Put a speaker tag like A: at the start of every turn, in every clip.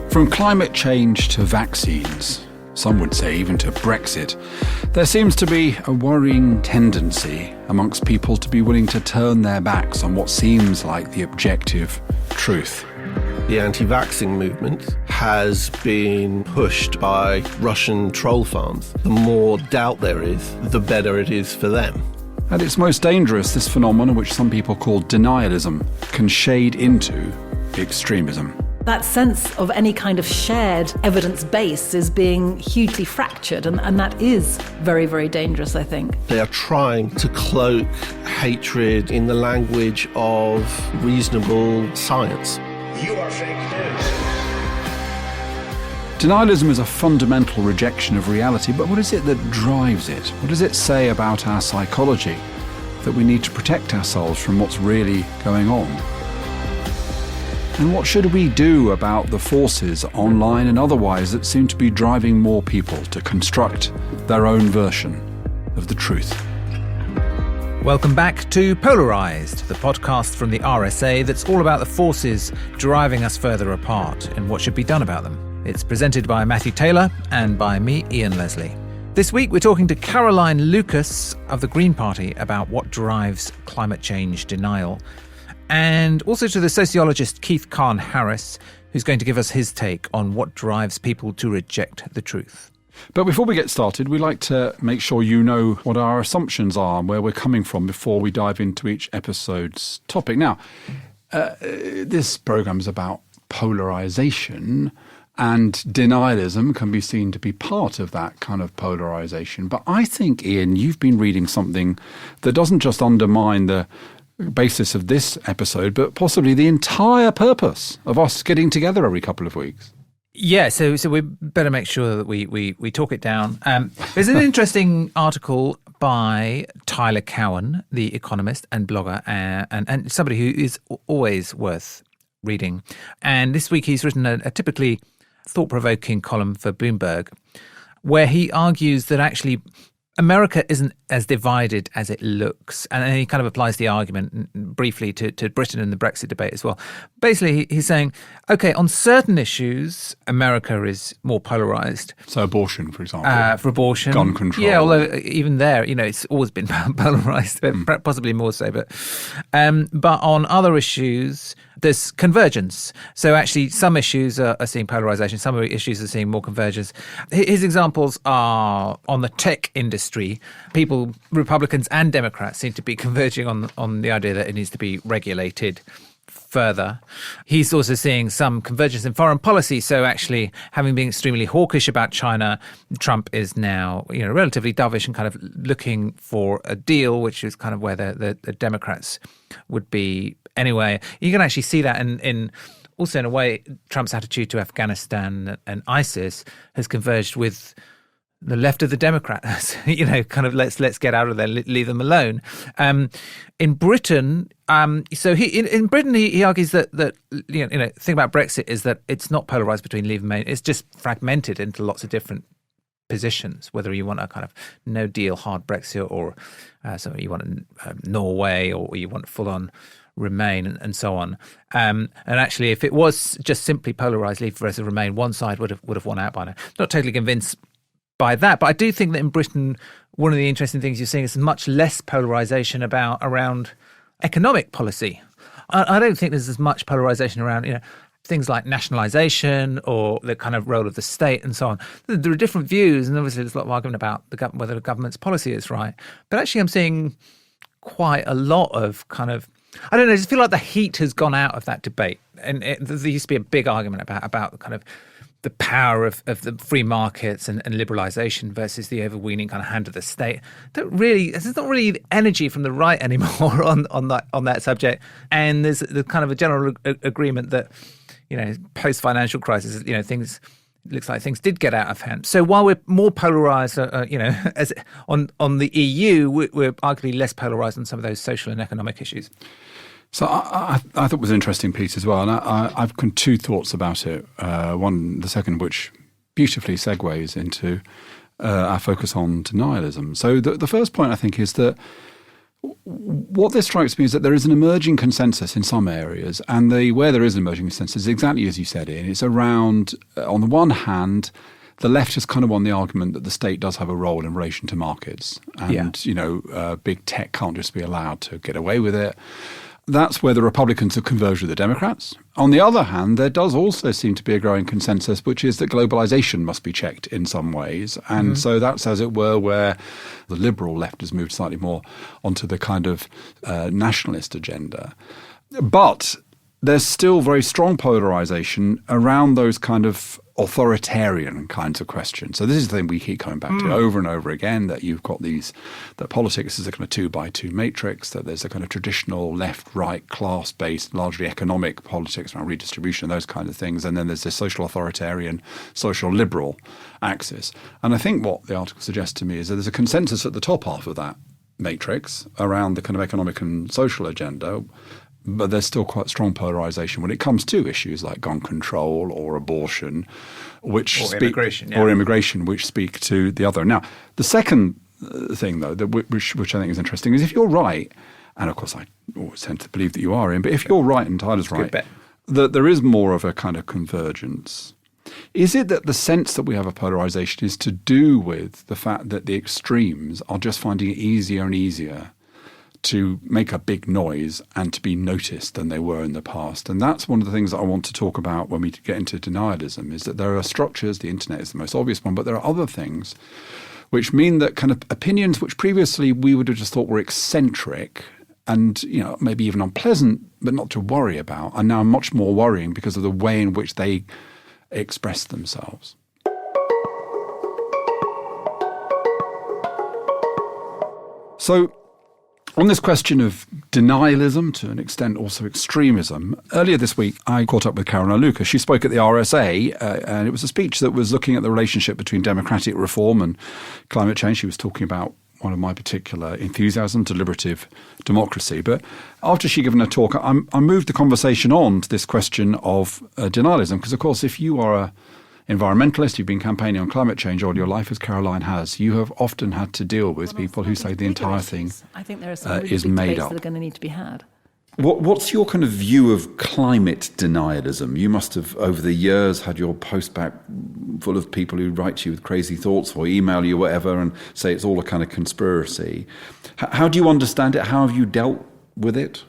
A: From climate change to vaccines, some would say even to Brexit, there seems to be a worrying tendency amongst people to be willing to turn their backs on what seems like the objective truth.
B: The anti-vaxxing movement has been pushed by Russian troll farms. The more doubt there is, the better it is for them.
A: At its most dangerous, this phenomenon, which some people call denialism, can shade into extremism.
C: That sense of any kind of shared evidence base is being hugely fractured, and that is very, very dangerous, I think.
B: They are trying to cloak hatred in the language of reasonable science.
D: You are fake news.
A: Denialism is a fundamental rejection of reality, but what is it that drives it? What does it say about our psychology that we need to protect ourselves from what's really going on? And what should we do about the forces, online and otherwise, that seem to be driving more people to construct their own version of the truth?
E: Welcome back to Polarised, the podcast from the RSA that's all about the forces driving us further apart and what should be done about them. It's presented by Matthew Taylor and by me, Ian Leslie. This week we're talking to Caroline Lucas of the Green Party about what drives climate change denial, and also to the sociologist Keith Carne-Harris, who's going to give us his take on what drives people to reject the truth.
A: But before we get started, we like to make sure you know what our assumptions are and where we're coming from before we dive into each episode's topic. Now, this programme is about polarisation, and denialism can be seen to be part of that kind of polarisation. But I think, Ian, you've been reading something that doesn't just undermine the basis of this episode, but possibly the entire purpose of us getting together every couple of weeks.
E: Yeah, so we better make sure that we talk it down. There's an interesting article by Tyler Cowen, the economist and blogger, and somebody who is always worth reading. And this week he's written a typically thought-provoking column for Bloomberg, where he argues that actually America isn't as divided as it looks. And he kind of applies the argument briefly to Britain and the Brexit debate as well. Basically, he's saying, OK, on certain issues, America is more polarised.
A: So abortion, for example.
E: For abortion.
A: Gun control.
E: Yeah, although even there, it's always been polarised, but possibly more so. But on other issues, there's convergence. So actually, some issues are seeing polarisation. Some issues are seeing more convergence. His examples are on the tech industry. People, Republicans and Democrats, seem to be converging on the idea that it needs to be regulated further. He's also seeing some convergence in foreign policy. So actually, having been extremely hawkish about China, Trump is now, relatively dovish and kind of looking for a deal, which is kind of where the Democrats would be anyway. You can actually see that in also in a way, Trump's attitude to Afghanistan and ISIS has converged with the left of the Democrats, kind of let's get out of there, leave them alone. In Britain, in Britain, he argues that the thing about Brexit is that it's not polarised between Leave and Remain. It's just fragmented into lots of different positions, whether you want a kind of no deal hard Brexit or something you want Norway or you want full on Remain and so on. And actually, if it was just simply polarised Leave versus Remain, one side would have won out by now. Not totally convinced by that, but I do think that in Britain, one of the interesting things you're seeing is much less polarisation around economic policy. I don't think there's as much polarisation around things like nationalisation or the kind of role of the state and so on. There are different views, and obviously there's a lot of argument about whether the government's policy is right. But actually, I'm seeing quite a lot of kind of, I don't know, I just feel like the heat has gone out of that debate. And there used to be a big argument about kind of the power of the free markets and liberalisation versus the overweening kind of hand of the state. There's not really energy from the right anymore on that subject. And there's the kind of a general agreement that, post financial crisis, things looks like things did get out of hand. So while we're more polarised, as on the EU, we're arguably less polarised on some of those social and economic issues.
A: So I thought it was an interesting piece as well, and I've got two thoughts about it. The second, which beautifully segues into our focus on denialism. So the first point, I think, is that What this strikes me is that there is an emerging consensus in some areas, and where there is an emerging consensus is exactly as you said, Ian. It's around, on the one hand, the left has kind of won the argument that the state does have a role in relation to markets, and big tech can't just be allowed to get away with it. That's where the Republicans have converged with the Democrats. On the other hand, there does also seem to be a growing consensus, which is that globalization must be checked in some ways. And so that's, as it were, where the liberal left has moved slightly more onto the kind of nationalist agenda. But there's still very strong polarization around those kind of authoritarian kinds of questions. So this is the thing we keep coming back to over and over again, that you've got that politics is a kind of 2x2 matrix, that there's a kind of traditional left-right class-based, largely economic politics around redistribution, those kind of things. And then there's this social authoritarian, social liberal axis. And I think what the article suggests to me is that there's a consensus at the top half of that matrix around the kind of economic and social agenda, but there's still quite strong polarization when it comes to issues like gun control or abortion, immigration, which speak to the other. Now, the second thing, though, which I think is interesting, is if you're right, and of course I always tend to believe that you are, Ian, but if you're right and Tyler's right, that there is more of a kind of convergence. Is it that the sense that we have a polarization is to do with the fact that the extremes are just finding it easier and easier to make a big noise and to be noticed than they were in the past? And that's one of the things that I want to talk about when we get into denialism, is that there are structures, the internet is the most obvious one, but there are other things which mean that kind of opinions which previously we would have just thought were eccentric and, maybe even unpleasant, but not to worry about, are now much more worrying because of the way in which they express themselves. So, on this question of denialism, to an extent also extremism, earlier this week I caught up with Caroline Lucas. She spoke at the RSA, and it was a speech that was looking at the relationship between democratic reform and climate change. She was talking about one of my particular enthusiasm, deliberative democracy. But after she'd given a talk, I moved the conversation on to this question of denialism, because, of course, if you are a environmentalist, you've been campaigning on climate change all your life, as Caroline has, you have often had to deal with people who say the entire thing
C: I think there are some really
A: is
C: big
A: made
C: debates
A: up.
C: that are going to need to be had.
D: What's your kind of view of climate denialism? You must have, over the years, had your post back full of people who write to you with crazy thoughts or email you whatever and say it's all a kind of conspiracy. How do you understand it? How have you dealt with it?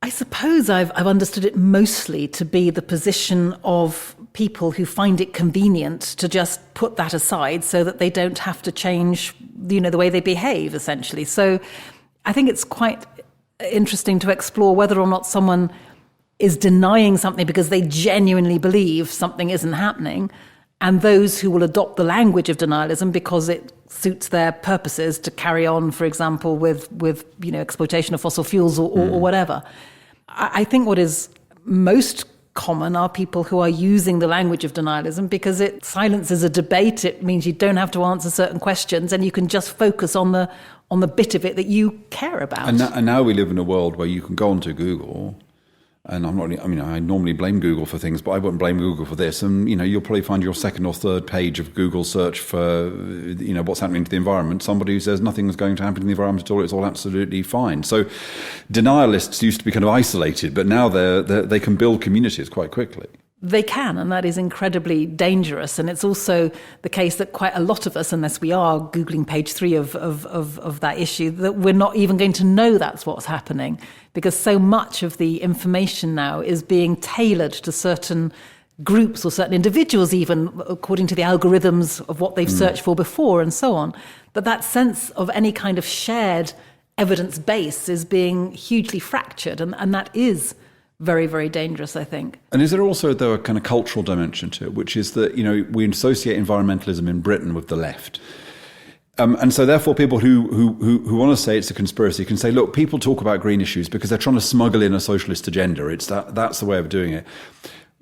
C: I suppose I've understood it mostly to be the position of people who find it convenient to just put that aside so that they don't have to change, the way they behave, essentially. So I think it's quite interesting to explore whether or not someone is denying something because they genuinely believe something isn't happening, and those who will adopt the language of denialism because it suits their purposes to carry on, for example, with exploitation of fossil fuels or whatever. I think what is most common are people who are using the language of denialism because it silences a debate. It means you don't have to answer certain questions and you can just focus on the bit of it that you care about.
D: And now we live in a world where you can go onto Google, and I normally blame Google for things, but I wouldn't blame Google for this. And, you'll probably find your second or third page of Google search for, what's happening to the environment. Somebody who says nothing's going to happen to the environment at all, it's all absolutely fine. So denialists used to be kind of isolated, but now they can build communities quite quickly.
C: They can, and that is incredibly dangerous. And it's also the case that quite a lot of us, unless we are Googling page 3 of that issue, that we're not even going to know that's what's happening, because so much of the information now is being tailored to certain groups or certain individuals, even according to the algorithms of what they've searched for before and so on. But that sense of any kind of shared evidence base is being hugely fractured, and that is very, very dangerous, I think.
D: And is there also, though, a kind of cultural dimension to it, which is that, we associate environmentalism in Britain with the left. And so therefore people who want to say it's a conspiracy can say, look, people talk about green issues because they're trying to smuggle in a socialist agenda. That's the way of doing it.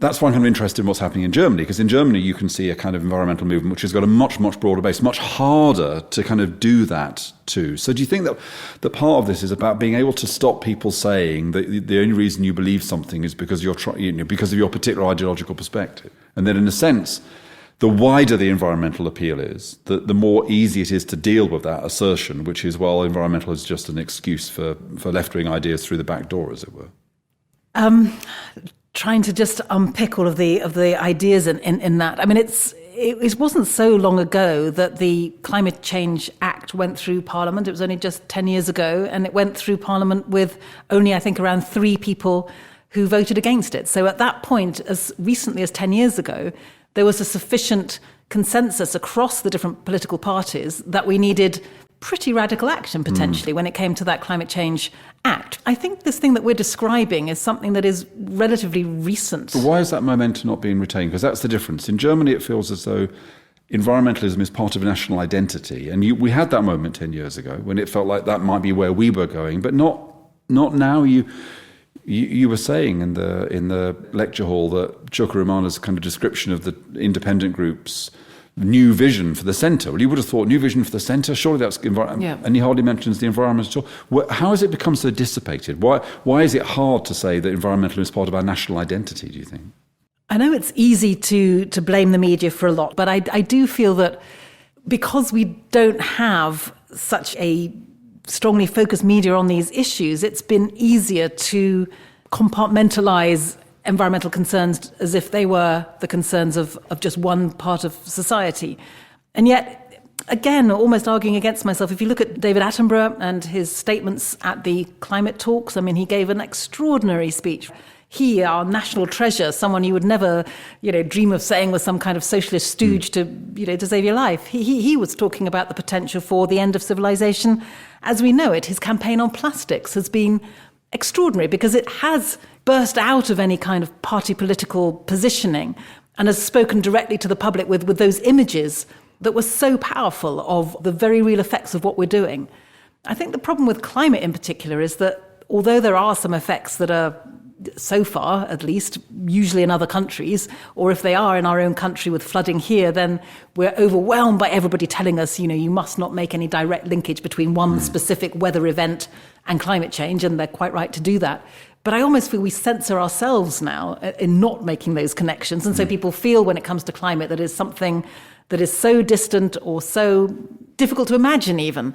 D: That's why I'm kind of interested in what's happening in Germany, because in Germany you can see a kind of environmental movement which has got a much, much broader base, much harder to kind of do that too. So do you think that part of this is about being able to stop people saying that the only reason you believe something is because because of your particular ideological perspective? And then in a sense, the wider the environmental appeal is, the more easy it is to deal with that assertion, which is, well, environmental is just an excuse for left-wing ideas through the back door, as it were.
C: Trying to just unpick all of the ideas in that. I mean, it wasn't so long ago that the Climate Change Act went through Parliament. It was only just 10 years ago, and it went through Parliament with only, I think, around 3 people who voted against it. So at that point, as recently as 10 years ago, there was a sufficient consensus across the different political parties that we needed pretty radical action, potentially, when it came to that Climate Change Act. I think this thing that we're describing is something that is relatively recent.
D: But why is that momentum not being retained? Because that's the difference. In Germany, it feels as though environmentalism is part of a national identity. And we had that moment 10 years ago when it felt like that might be where we were going, but not now. You were saying in the lecture hall that Chukwuemeka's kind of description of the independent group's new vision for the centre. Well, you would have thought new vision for the centre, surely that's environment. Yeah. And he hardly mentions the environment at all. How has it become so dissipated? Why is it hard to say that environmentalism is part of our national identity, do you think?
C: I know it's easy to blame the media for a lot, but I do feel that because we don't have such a strongly focused media on these issues, it's been easier to compartmentalise environmental concerns as if they were the concerns of just one part of society. And yet, again, almost arguing against myself, if you look at David Attenborough and his statements at the climate talks, I mean, he gave an extraordinary speech. He, our national treasure, someone you would never, dream of saying was some kind of socialist stooge to save your life. He was talking about the potential for the end of civilization as we know it. His campaign on plastics has been extraordinary because it has burst out of any kind of party political positioning and has spoken directly to the public with those images that were so powerful of the very real effects of what we're doing. I think the problem with climate in particular is that although there are some effects that are, so far at least, usually in other countries, or if they are in our own country with flooding here, then we're overwhelmed by everybody telling us, you must not make any direct linkage between one specific weather event and climate change, and they're quite right to do that. But I almost feel we censor ourselves now in not making those connections. And so people feel when it comes to climate that it's something that is so distant or so difficult to imagine even.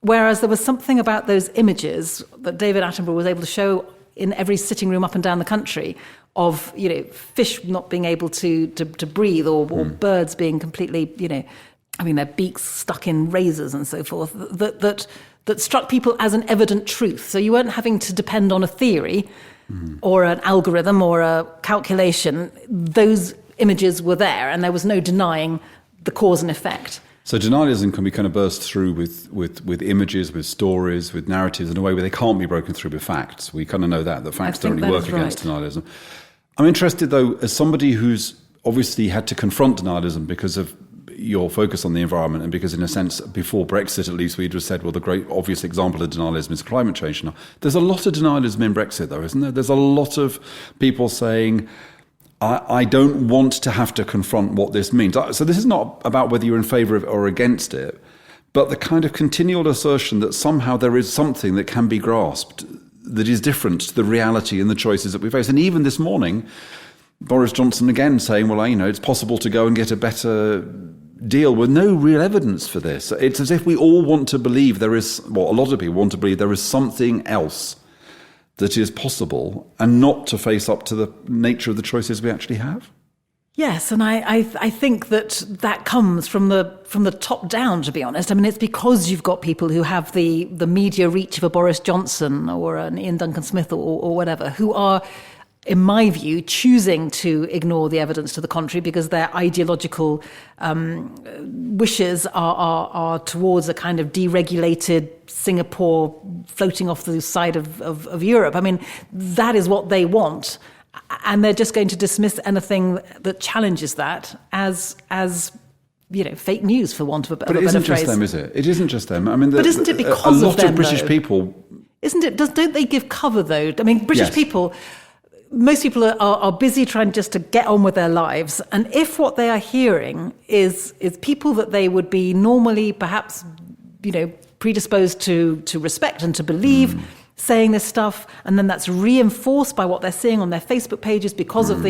C: Whereas there was something about those images that David Attenborough was able to show in every sitting room up and down the country of, fish not being able to breathe or birds being completely, their beaks stuck in razors and so forth, that struck people as an evident truth. So you weren't having to depend on a theory or an algorithm or a calculation. Those images were there and there was no denying the cause and effect.
D: So denialism can be kind of burst through with images, with stories, with narratives in a way where they can't be broken through with facts. We kind of know that facts don't really work against denialism. I'm interested, though, as somebody who's obviously had to confront denialism because of your focus on the environment and because, in a sense, before Brexit, at least, we'd have said, well, the great obvious example of denialism is climate change. Now, there's a lot of denialism in Brexit, though, isn't there? There's a lot of people saying, I don't want to have to confront what this means. So this is not about whether you're in favour of or against it, but the kind of continual assertion that somehow there is something that can be grasped that is different to the reality and the choices that we face. And even this morning, Boris Johnson again saying, well, it's possible to go and get a better deal with no real evidence for this. It's as if we all want to believe a lot of people want to believe there is something else that is possible and not to face up to the nature of the choices we actually have?
C: Yes, and I think that comes from the top down, to be honest. I mean, it's because you've got people who have the media reach of a Boris Johnson or an Ian Duncan Smith or whatever, who are, in my view, choosing to ignore the evidence to the contrary because their ideological wishes are towards a kind of deregulated Singapore floating off the side of Europe. I mean, that is what they want. And they're just going to dismiss anything that challenges that as fake news, for want of a better phrase.
D: But it isn't just them, is it? It isn't just them. I mean,
C: but isn't it because
D: a lot
C: of
D: British
C: though?
D: People?
C: Isn't it? Don't they give cover though? I mean, British people. Most people are busy trying just to get on with their lives. And if what they are hearing is people that they would be normally perhaps, predisposed to respect and to believe, saying this stuff, and then that's reinforced by what they're seeing on their Facebook pages because of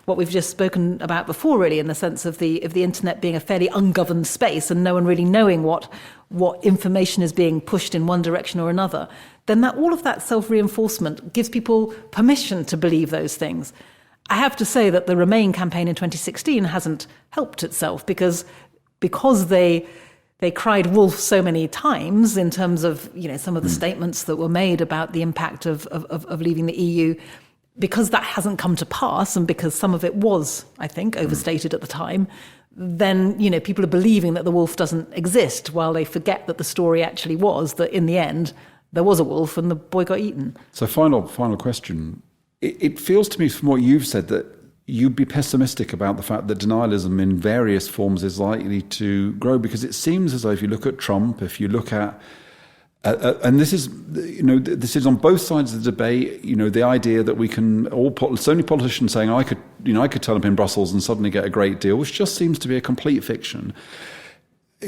C: what we've just spoken about before, really, in the sense of the internet being a fairly ungoverned space and no one really knowing what information is being pushed in one direction or another, then all of that self-reinforcement gives people permission to believe those things. I have to say that the Remain campaign in 2016 hasn't helped itself because they cried wolf so many times in terms of some of the statements that were made about the impact of leaving the EU. Because that hasn't come to pass, and because some of it was, I think, overstated at the time, then people are believing that the wolf doesn't exist, while they forget that the story actually was that in the end there was a wolf and the boy got eaten.
D: So final question. It feels to me from what you've said that you'd be pessimistic about the fact that denialism in various forms is likely to grow, because it seems as though if you look at Trump, if you look at and this is on both sides of the debate, the idea that we can so many politicians saying I could turn up in Brussels and suddenly get a great deal, which just seems to be a complete fiction.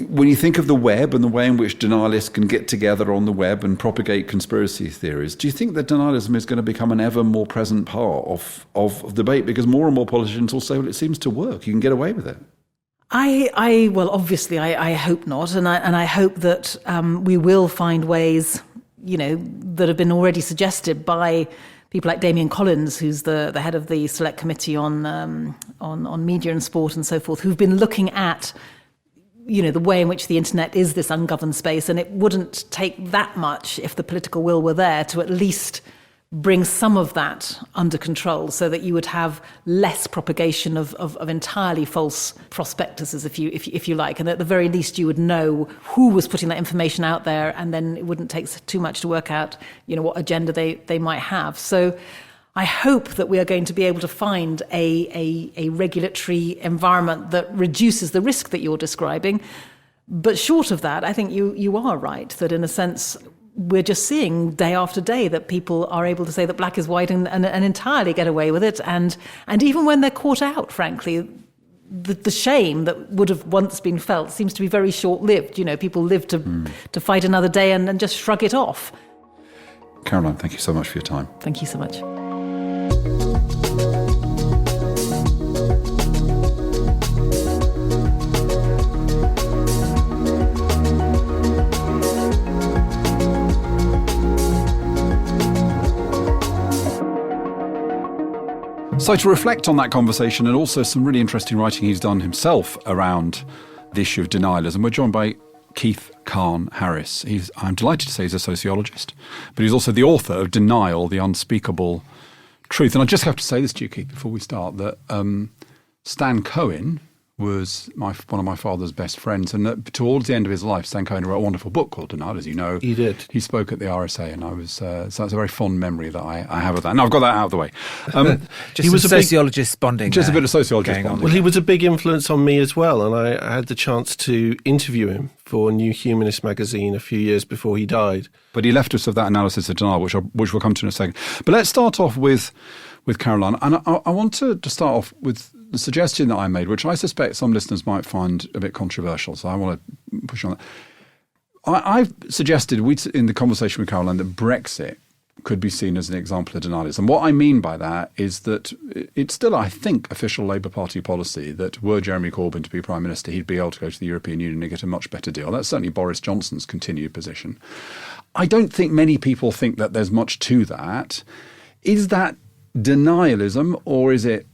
D: When you think of the web and the way in which denialists can get together on the web and propagate conspiracy theories, do you think that denialism is going to become an ever more present part of debate? Because more and more politicians will say, well, it seems to work. You can get away with it.
C: Well, obviously, I hope not. And I hope that we will find ways, that have been already suggested by people like Damian Collins, who's the head of the Select Committee on Media and Sport and so forth, who've been looking at the way in which the internet is this ungoverned space. And it wouldn't take that much, if the political will were there, to at least bring some of that under control so that you would have less propagation of entirely false prospectuses, if you like. And at the very least, you would know who was putting that information out there, and then it wouldn't take too much to work out, what agenda they might have. So I hope that we are going to be able to find a regulatory environment that reduces the risk that you're describing. But short of that, I think you are right, that in a sense, we're just seeing day after day that people are able to say that black is white and entirely get away with it. And even when they're caught out, frankly, the shame that would have once been felt seems to be very short-lived. People live to fight another day and just shrug it off.
D: Caroline, thank you so much for your time.
C: Thank you so much.
A: So to reflect on that conversation, and also some really interesting writing he's done himself around the issue of denialism, we're joined by Keith Carne-Harris. I'm delighted to say he's a sociologist, but he's also the author of Denial, the Unspeakable Truth. And I just have to say this to you, Keith, before we start, that Stan Cohen was one of my father's best friends, and towards the end of his life, Stan Cohen wrote a wonderful book called Denial, as you know.
B: He did.
A: He spoke at the RSA, and I was so that's a very fond memory that I have of that. And I've got that out of the way.
E: He was a sociologist bonding.
A: Just a bit of sociologist bonding.
B: Well, he was a big influence on me as well, and I had the chance to interview him for New Humanist magazine a few years before he died.
A: But he left us with that analysis of denial, which we'll come to in a second. But let's start off with Caroline, and I want to start off with the suggestion that I made, which I suspect some listeners might find a bit controversial, so I want to push on that. I've suggested in the conversation with Caroline that Brexit could be seen as an example of denialism. What I mean by that is that it's still, I think, official Labour Party policy that were Jeremy Corbyn to be Prime Minister, he'd be able to go to the European Union and get a much better deal. That's certainly Boris Johnson's continued position. I don't think many people think that there's much to that. Is that denialism, or is it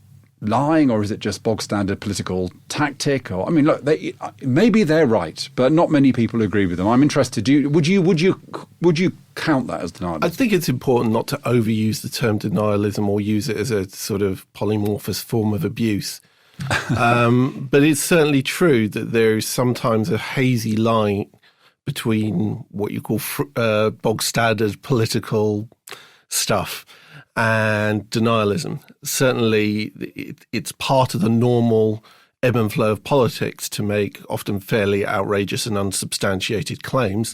A: lying, or is it just bog standard political tactic? Or I mean, look, maybe they're right, but not many people agree with them. I'm interested. Would you count that as denialism?
B: I think it's important not to overuse the term denialism or use it as a sort of polymorphous form of abuse. But it's certainly true that there is sometimes a hazy line between what you call bog standard political stuff and denialism. Certainly, it's part of the normal ebb and flow of politics to make often fairly outrageous and unsubstantiated claims,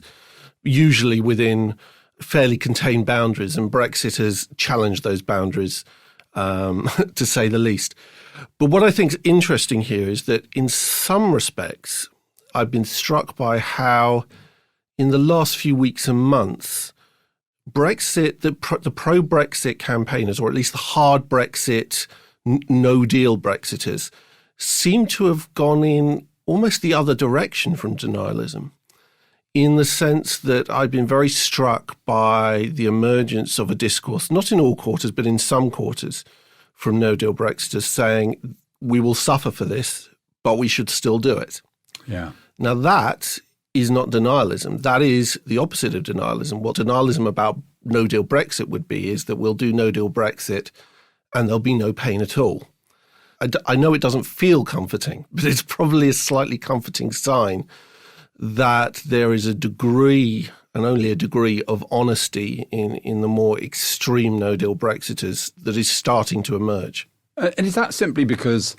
B: usually within fairly contained boundaries, and Brexit has challenged those boundaries, to say the least. But what I think is interesting here is that in some respects, I've been struck by how in the last few weeks and months, Brexit, the pro-Brexit campaigners, or at least the hard Brexit, no-deal Brexiters, seem to have gone in almost the other direction from denialism, in the sense that I've been very struck by the emergence of a discourse, not in all quarters, but in some quarters, from no-deal Brexiters saying, we will suffer for this, but we should still do it.
A: Yeah.
B: Now that is not denialism. That is the opposite of denialism. What denialism about no-deal Brexit would be is that we'll do no-deal Brexit and there'll be no pain at all. I know it doesn't feel comforting, but it's probably a slightly comforting sign that there is a degree, and only a degree, of honesty in the more extreme no-deal Brexiters that is starting to emerge.
A: And is that simply because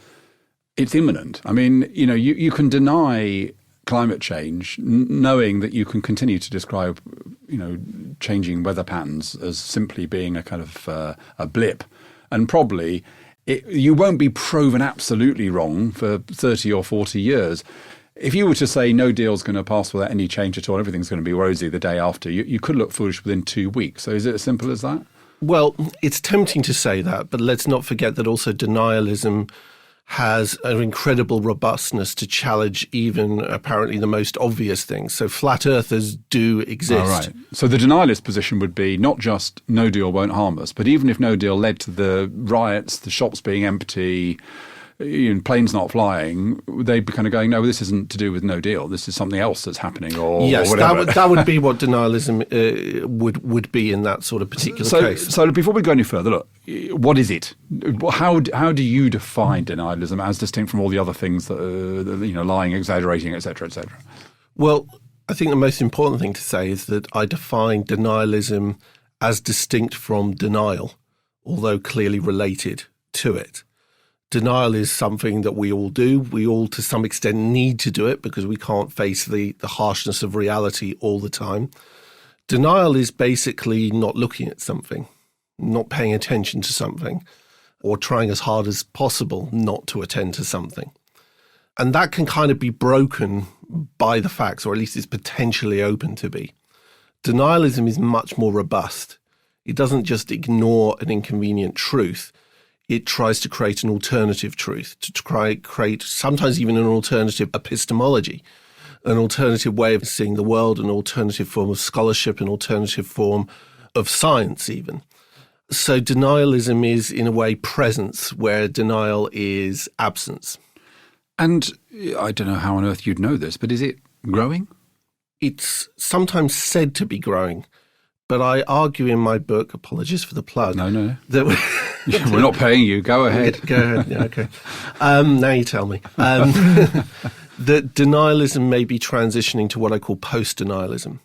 A: it's imminent? I mean, you can deny climate change knowing that you can continue to describe, changing weather patterns as simply being a kind of a blip. And probably you won't be proven absolutely wrong for 30 or 40 years. If you were to say no deal's going to pass without any change at all, everything's going to be rosy the day after, you could look foolish within 2 weeks. So is it as simple as that?
B: Well, it's tempting to say that, but let's not forget that also denialism has an incredible robustness to challenge even apparently the most obvious things. So flat earthers do exist.
A: Oh, right. So the denialist position would be not just no deal won't harm us, but even if no deal led to the riots, the shops being empty, planes not flying, they'd be kind of going, no, this isn't to do with no deal. This is something else that's happening, or whatever.
B: That would be what denialism would be in that sort of particular case.
A: So before we go any further, look, what is it? How do you define denialism as distinct from all the other things that lying, exaggerating, etc., etc.?
B: Well, I think the most important thing to say is that I define denialism as distinct from denial, although clearly related to it. Denial is something that we all do. We all, to some extent, need to do it because we can't face the harshness of reality all the time. Denial is basically not looking at something, not paying attention to something, or trying as hard as possible not to attend to something. And that can kind of be broken by the facts, or at least it's potentially open to be. Denialism is much more robust. It doesn't just ignore an inconvenient truth. It tries to create an alternative truth, to create sometimes even an alternative epistemology, an alternative way of seeing the world, an alternative form of scholarship, an alternative form of science even. So denialism is, in a way, presence, where denial is absence.
A: And I don't know how on earth you'd know this, but is it growing?
B: It's sometimes said to be growing, but I argue in my book, apologies for the plug.
A: No.
B: That
A: we're not paying you. Go ahead.
B: Go ahead. Yeah, okay. Now you tell me. That denialism may be transitioning to what I call post-denialism.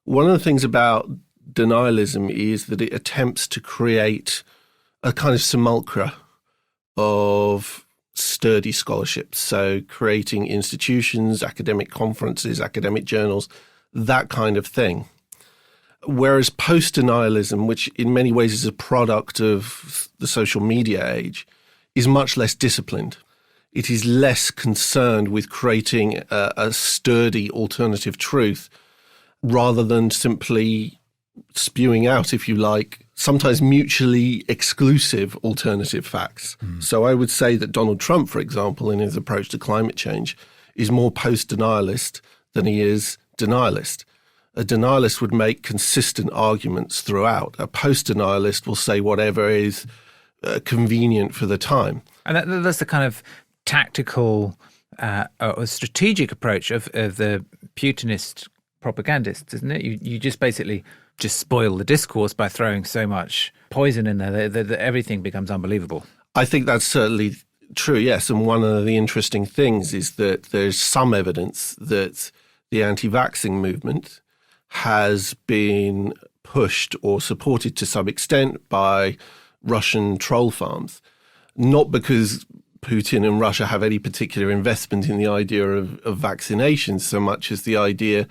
B: One of the things about denialism is that it attempts to create a kind of simulacra of sturdy scholarship. So creating institutions, academic conferences, academic journals, that kind of thing. Whereas post-denialism, which in many ways is a product of the social media age, is much less disciplined. It is less concerned with creating a sturdy alternative truth rather than simply spewing out, if you like, sometimes mutually exclusive alternative facts. So I would say that Donald Trump, for example, in his approach to climate change, is more post-denialist than he is denialist. A denialist would make consistent arguments throughout. A post-denialist will say whatever is convenient for the time.
E: And that's the kind of tactical or strategic approach of the Putinist propagandists, isn't it? You just basically just spoil the discourse by throwing so much poison in there that everything becomes unbelievable.
B: I think that's certainly true, yes. And one of the interesting things is that there's some evidence that the anti-vaxxing movement has been pushed or supported to some extent by Russian troll farms, not because Putin and Russia have any particular investment in the idea of vaccinations so much as the idea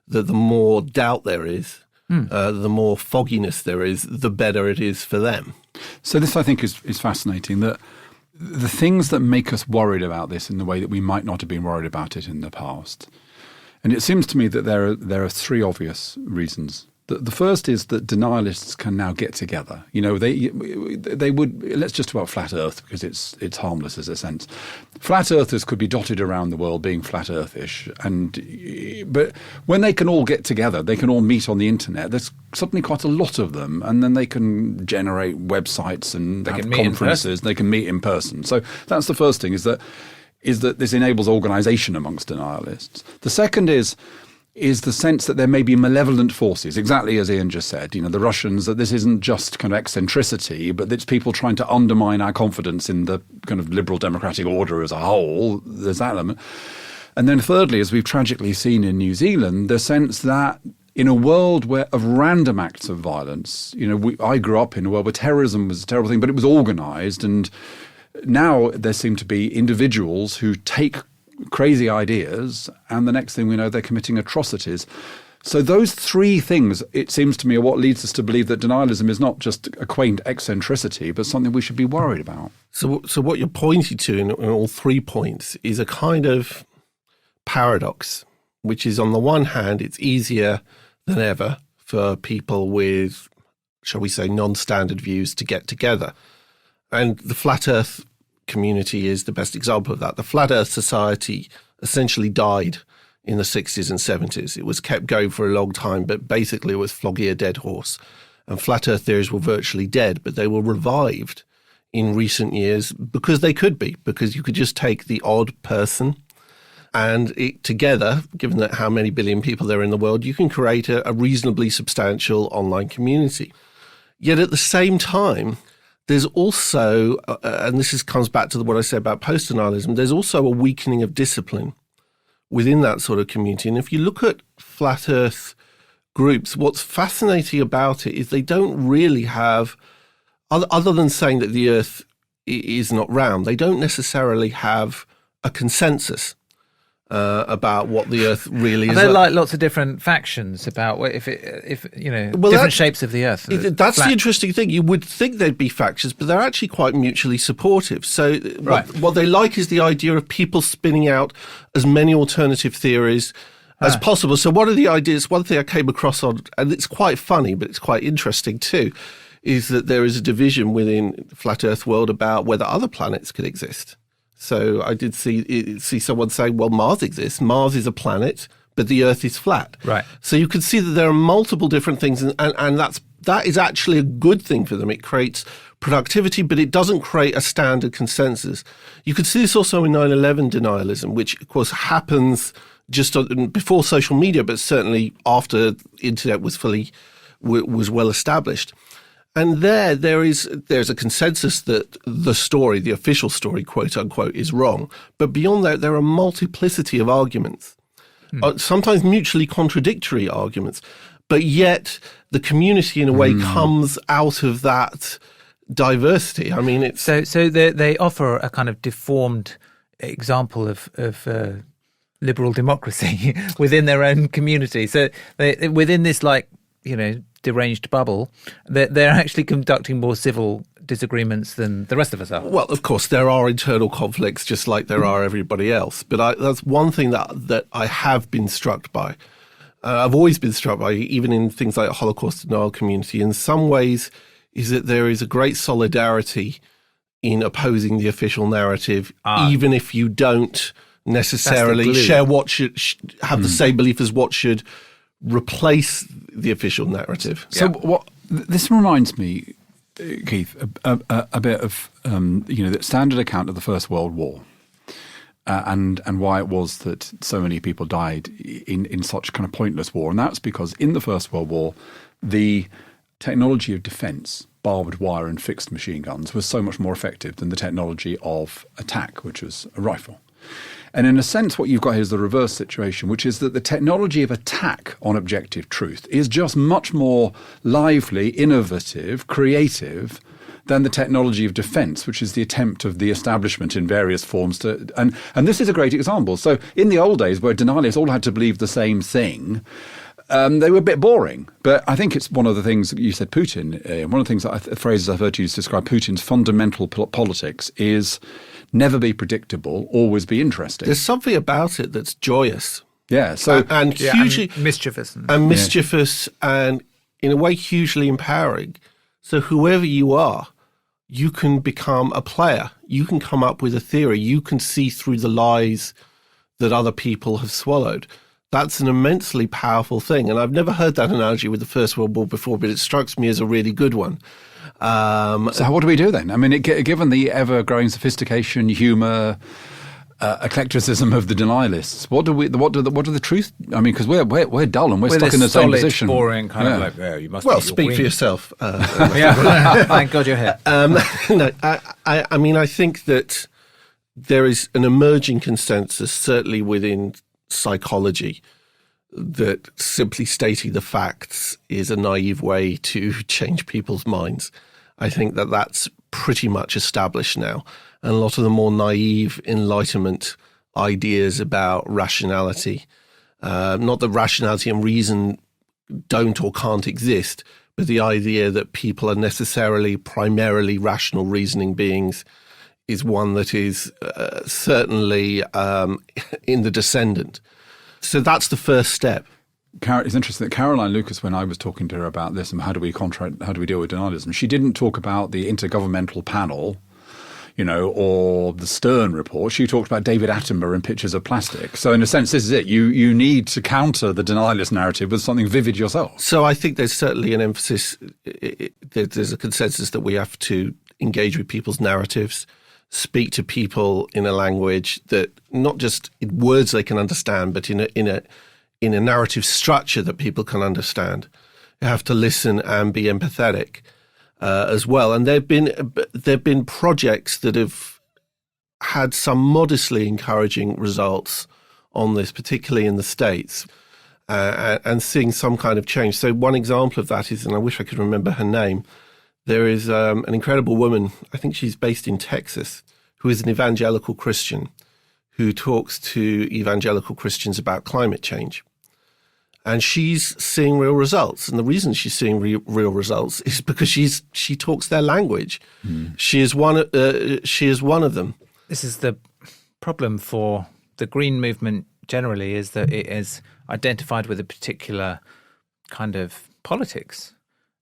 B: that the more doubt there is, the more fogginess there is, the better it is for them.
A: So this, I think, is fascinating, that the things that make us worried about this in the way that we might not have been worried about it in the past. And it seems to me that there are three obvious reasons The first is that denialists can now get together. You know, they would. Let's just talk about flat Earth because it's harmless as a sense. Flat Earthers could be dotted around the world being flat Earthish, but when they can all get together, they can all meet on the internet. There's suddenly quite a lot of them, and then they can generate websites and have conferences. They can meet in person. So that's the first thing: is that this enables organisation amongst denialists. The second is the sense that there may be malevolent forces, exactly as Ian just said. You know, the Russians, that this isn't just kind of eccentricity, but it's people trying to undermine our confidence in the kind of liberal democratic order as a whole. There's that element. And then thirdly, as we've tragically seen in New Zealand, the sense that in a world of random acts of violence, you know, I grew up in a world where terrorism was a terrible thing, but it was organised. And now there seem to be individuals who take crazy ideas, and the next thing we know, they're committing atrocities. So those three things, it seems to me, are what leads us to believe that denialism is not just a quaint eccentricity, but something we should be worried about.
B: So what you're pointing to in all 3 points is a kind of paradox, which is, on the one hand, it's easier than ever for people with, shall we say, non-standard views to get together. And the Flat Earth community is the best example of that. The Flat Earth Society essentially died in the 60s and 70s. It was kept going for a long time, but basically it was flogging a dead horse. And flat Earth theories were virtually dead, but they were revived in recent years because they could be, because you could just take the odd person and it together, given that how many billion people there are in the world, you can create a reasonably substantial online community. Yet at the same time, there's also, and this comes back to what I said about post-denialism, there's also a weakening of discipline within that sort of community. And if you look at flat Earth groups, what's fascinating about it is they don't really have, other than saying that the Earth is not round, they don't necessarily have a consensus about what the Earth really is.
E: They're like lots of different factions about if different shapes of the Earth.
B: That's the interesting thing. You would think there'd be factions, but they're actually quite mutually supportive. So what they like is the idea of people spinning out as many alternative theories as possible. So one of the ideas, one thing I came across on, and it's quite funny, but it's quite interesting too, is that there is a division within the Flat Earth world about whether other planets could exist. So I did see someone saying, well, Mars exists. Mars is a planet, but the Earth is flat.
E: Right.
B: So you can see that there are multiple different things, and that is actually a good thing for them. It creates productivity, but it doesn't create a standard consensus. You could see this also in 9/11 denialism, which, of course, happens just before social media, but certainly after the internet was well established. And there's a consensus that the official story, quote unquote, is wrong. But beyond that, there are a multiplicity of arguments, sometimes mutually contradictory arguments. But yet the community, in a way, comes out of that diversity. I mean, it's
E: so they offer a kind of deformed example of liberal democracy within their own community. So within this, deranged bubble, they're actually conducting more civil disagreements than the rest of us are.
B: Well, of course, there are internal conflicts just like there are everybody else. But that's one thing that I have been struck by. I've always been struck by, even in things like Holocaust denial community, in some ways, is that there is a great solidarity in opposing the official narrative, even if you don't necessarily share what should have the same belief as what should replace the official narrative.
A: So this reminds me, Keith, a bit of the standard account of the First World War, and why it was that so many people died in such kind of pointless war. And that's because in the First World War, the technology of defence, barbed wire and fixed machine guns, was so much more effective than the technology of attack, which was a rifle. And in a sense, what you've got here is the reverse situation, which is that the technology of attack on objective truth is just much more lively, innovative, creative than the technology of defence, which is the attempt of the establishment in various forms to. And this is a great example. So in the old days, where denialists all had to believe the same thing, they were a bit boring. But I think it's one of the things you said, Putin. One of the things phrases I've heard you use to describe Putin's fundamental politics is never be predictable, always be interesting.
B: There's something about it that's joyous.
A: Yeah. So
B: and hugely
E: mischievous.
B: And mischievous and in a way, hugely empowering. So whoever you are, you can become a player. You can come up with a theory. You can see through the lies that other people have swallowed. That's an immensely powerful thing. And I've never heard that analogy with the First World War before, but it strikes me as a really good one.
A: So what do we do then? I mean, given the ever-growing sophistication, humour, eclecticism of the denialists, what do the truth? I mean, because we're dull and we're stuck in the same position.
E: Boring kind of like, you must.
B: Well,
E: be your
B: speak
E: queen.
B: for yourself.
E: Yeah, thank God you're here.
B: No, I mean, I think that there is an emerging consensus, certainly within psychology, that simply stating the facts is a naive way to change people's minds. I think that that's pretty much established now. And a lot of the more naive Enlightenment ideas about rationality, not that rationality and reason don't or can't exist, but the idea that people are necessarily primarily rational reasoning beings is one that is certainly in the descendant. So that's the first step.
A: It's interesting that Caroline Lucas, when I was talking to her about this and how do we deal with denialism, she didn't talk about the Intergovernmental Panel, or the Stern report. She talked about David Attenborough and pictures of plastic. So in a sense, this is it. You need to counter the denialist narrative with something vivid yourself.
B: So I think there's certainly an emphasis, there's a consensus that we have to engage with people's narratives, speak to people in a language that not just in words they can understand, but in a narrative structure that people can understand. You have to listen and be empathetic as well. And there've been projects that have had some modestly encouraging results on this, particularly in the States, and seeing some kind of change. So one example of that is, and I wish I could remember her name, there is an incredible woman, I think she's based in Texas, who is an evangelical Christian who talks to evangelical Christians about climate change. And she's seeing real results. And the reason she's seeing real results is because she talks their language. She is one of them.
E: This is the problem for the Green movement generally, is that it is identified with a particular kind of politics.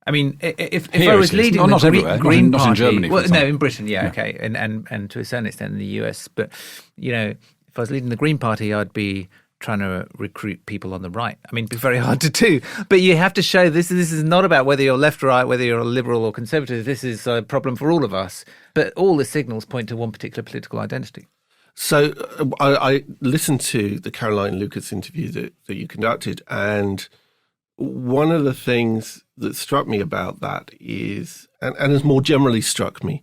E: I mean, if I was leading the Green Party,
A: not in Germany,
E: well, no, in Britain, okay, and to a certain extent in the US. But if I was leading the Green Party, I'd be trying to recruit people on the right. I mean, it'd be very hard to do. But you have to show this is not about whether you're left or right, whether you're a liberal or conservative. This is a problem for all of us. But all the signals point to one particular political identity.
B: So I listened to the Caroline Lucas interview that you conducted, and one of the things that struck me about that is, and has more generally struck me,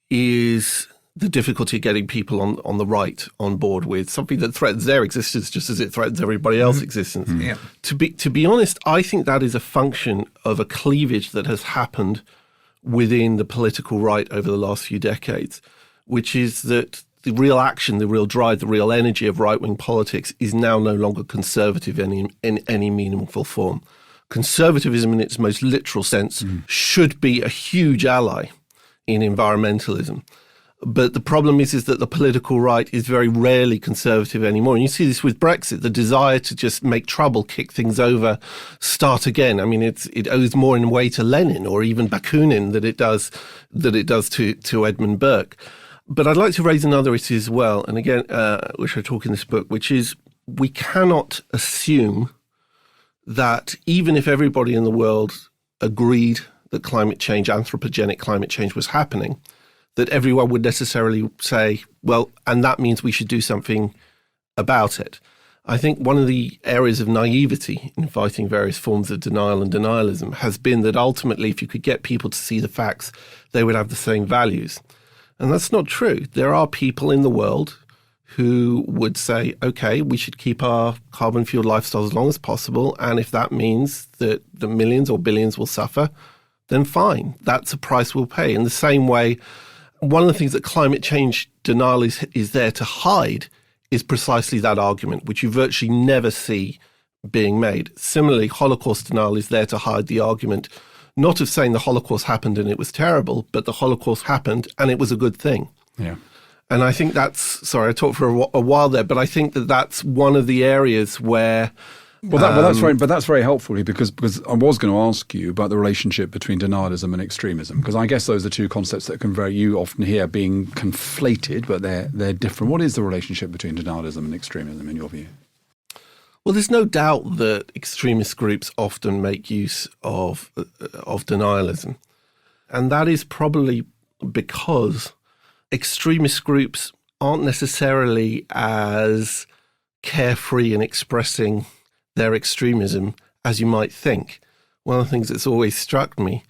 B: is the difficulty of getting people on the right on board with something that threatens their existence just as it threatens everybody else's existence.
E: Yeah.
B: To be honest, I think that is a function of a cleavage that has happened within the political right over the last few decades, which is that the real action, the real drive, the real energy of right-wing politics is now no longer conservative in any meaningful form. Conservatism in its most literal sense should be a huge ally in environmentalism. But the problem is that the political right is very rarely conservative anymore. And you see this with Brexit, the desire to just make trouble, kick things over, start again. I mean, it owes more in a way to Lenin or even Bakunin than it does to Edmund Burke. But I'd like to raise another issue as well, and again, which I talk in this book, which is we cannot assume that even if everybody in the world agreed that climate change, anthropogenic climate change was happening, that everyone would necessarily say, well, and that means we should do something about it. I think one of the areas of naivety in fighting various forms of denial and denialism has been that ultimately, if you could get people to see the facts, they would have the same values. And that's not true. There are people in the world who would say, okay, we should keep our carbon-fueled lifestyle as long as possible, and if that means that the millions or billions will suffer, then fine. That's a price we'll pay. In the same way, one of the things that climate change denial is there to hide is precisely that argument, which you virtually never see being made. Similarly, Holocaust denial is there to hide the argument, not of saying the Holocaust happened and it was terrible, but the Holocaust happened and it was a good thing.
A: Yeah.
B: And I think that's, sorry, I talked for a while there, but I think that that's one of the areas where
A: That's right. But that's very helpful because I was going to ask you about the relationship between denialism and extremism, because I guess those are two concepts that you often hear being conflated, but they're different. What is the relationship between denialism and extremism in your view?
B: Well, there's no doubt that extremist groups often make use of denialism, and that is probably because extremist groups aren't necessarily as carefree in expressing their extremism as you might think. One of the things that's always struck me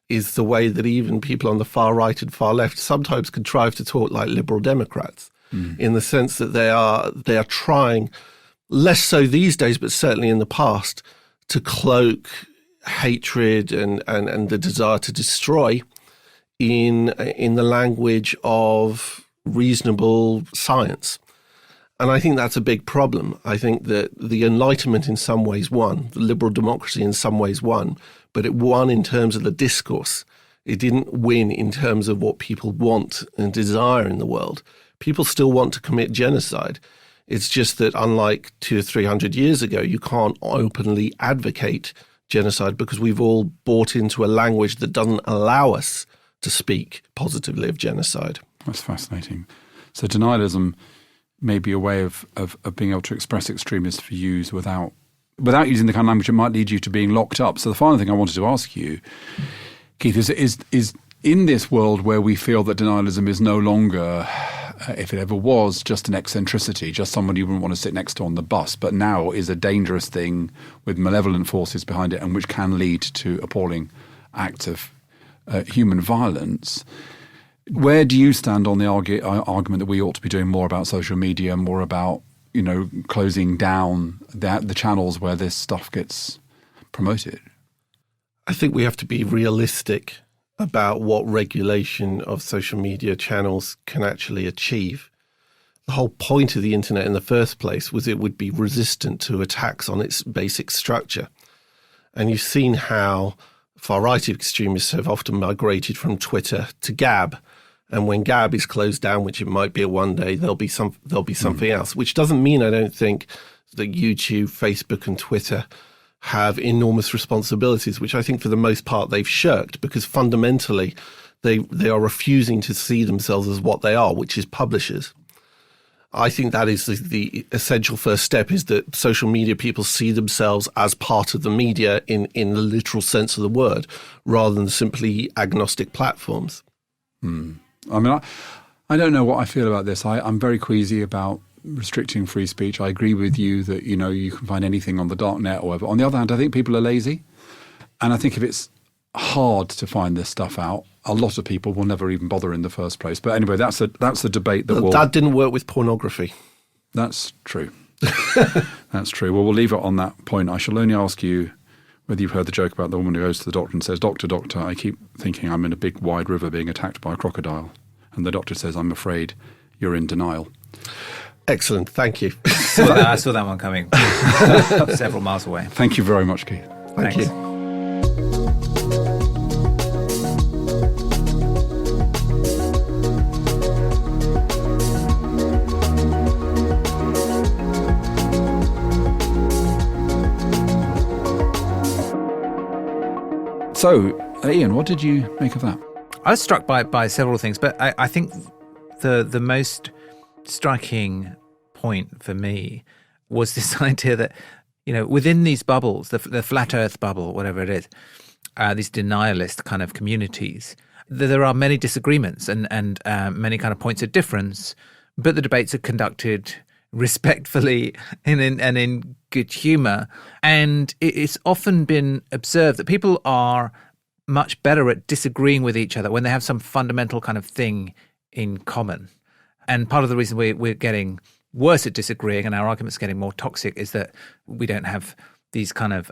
B: is the way that even people on the far right and far left sometimes contrive to talk like liberal Democrats, in the sense that they are trying, less so these days, but certainly in the past, to cloak hatred and the desire to destroy in the language of reasonable science. And I think that's a big problem. I think that the Enlightenment in some ways won, the liberal democracy in some ways won, but it won in terms of the discourse. It didn't win in terms of what people want and desire in the world. People still want to commit genocide. It's just that unlike 200 or 300 years ago, you can't openly advocate genocide because we've all bought into a language that doesn't allow us to speak positively of genocide.
A: That's fascinating. So denialism may be a way of being able to express extremist views without using the kind of language that might lead you to being locked up. So the final thing I wanted to ask you, Keith, is in this world where we feel that denialism is no longer, if it ever was, just an eccentricity, just someone you wouldn't want to sit next to on the bus, but now is a dangerous thing with malevolent forces behind it and which can lead to appalling acts of human violence. Where do you stand on the argument that we ought to be doing more about social media, more about, closing down the channels where this stuff gets promoted?
B: I think we have to be realistic about what regulation of social media channels can actually achieve. The whole point of the internet in the first place was it would be resistant to attacks on its basic structure. And you've seen how far-right extremists have often migrated from Twitter to Gab. And when Gab is closed down, which it might be one day, there'll be something else, which doesn't mean I don't think that YouTube, Facebook and Twitter have enormous responsibilities, which I think for the most part they've shirked because fundamentally they are refusing to see themselves as what they are, which is publishers. I think that is the essential first step, is that social media people see themselves as part of the media in the literal sense of the word, rather than simply agnostic platforms.
A: I mean, I don't know what I feel about this. I'm very queasy about restricting free speech. I agree with you that, you can find anything on the dark net or whatever. On the other hand, I think people are lazy. And I think if it's hard to find this stuff out, a lot of people will never even bother in the first place. But anyway, that's a debate that
B: That didn't work with pornography.
A: That's true. That's true. Well, we'll leave it on that point. I shall only ask you whether you've heard the joke about the woman who goes to the doctor and says, "Doctor, doctor, I keep thinking I'm in a big wide river being attacked by a crocodile." And the doctor says, "I'm afraid you're in denial."
B: Excellent. Thank you.
E: I saw that one coming several miles away.
A: Thank you very much, Keith.
B: Thank you.
A: So, Ian, what did you make of that?
E: I was struck by several things, but I think the most striking point for me was this idea that, within these bubbles, the flat earth bubble, whatever it is, these denialist kind of communities, there are many disagreements and many kind of points of difference, but the debates are conducted respectfully and in good humour. And it's often been observed that people are much better at disagreeing with each other when they have some fundamental kind of thing in common. And part of the reason we're getting worse at disagreeing and our arguments getting more toxic is that we don't have these kind of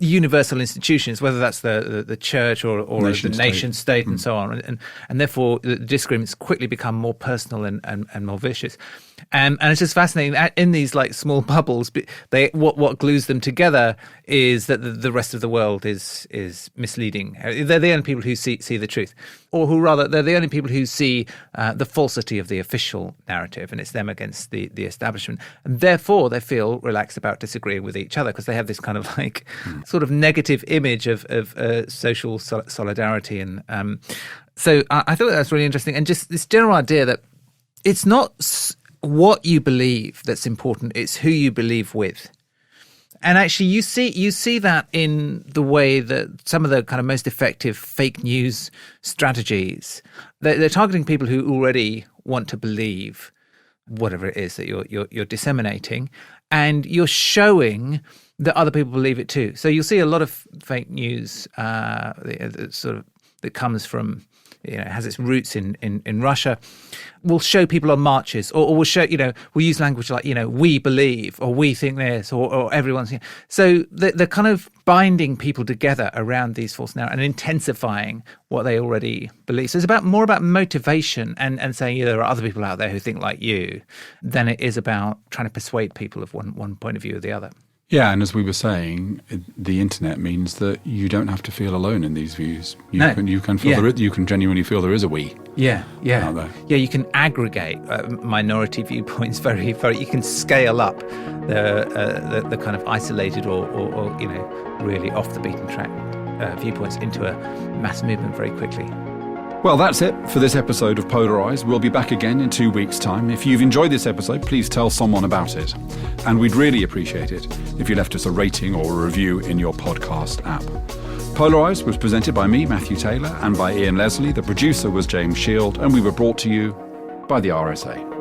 E: universal institutions, whether that's the church or the nation state and so on, and therefore the disagreements quickly become more personal and more vicious. And it's just fascinating in these like small bubbles. What glues them together is that the rest of the world is misleading. They're the only people who see the truth, or who rather they're the only people who see the falsity of the official narrative, and it's them against the establishment. And therefore, they feel relaxed about disagreeing with each other because they have this kind of like sort of negative image of social solidarity. And so I thought that's really interesting, and just this general idea that it's not what you believe that's important, it's who you believe with. And actually you see that in the way that some of the kind of most effective fake news strategies, they're targeting people who already want to believe whatever it is that you're disseminating, and you're showing that other people believe it too. So you'll see a lot of fake news that comes from, has its roots in Russia, will show people on marches, or will show, we'll use language like, we believe, or we think this, or everyone's. So they're kind of binding people together around these false narratives and intensifying what they already believe. So it's more about motivation and saying there are other people out there who think like you than it is about trying to persuade people of one point of view or the other.
A: Yeah, and as we were saying, the internet means that you don't have to feel alone in these views. You can feel you can genuinely feel there is a we.
E: Yeah.
A: Out there.
E: Yeah, you can aggregate minority viewpoints very, very. You can scale up the kind of isolated or really off the beaten track viewpoints into a mass movement very quickly.
A: Well, that's it for this episode of Polarise. We'll be back again in 2 weeks' time. If you've enjoyed this episode, please tell someone about it. And we'd really appreciate it if you left us a rating or a review in your podcast app. Polarise was presented by me, Matthew Taylor, and by Ian Leslie. The producer was James Shield, and we were brought to you by the RSA.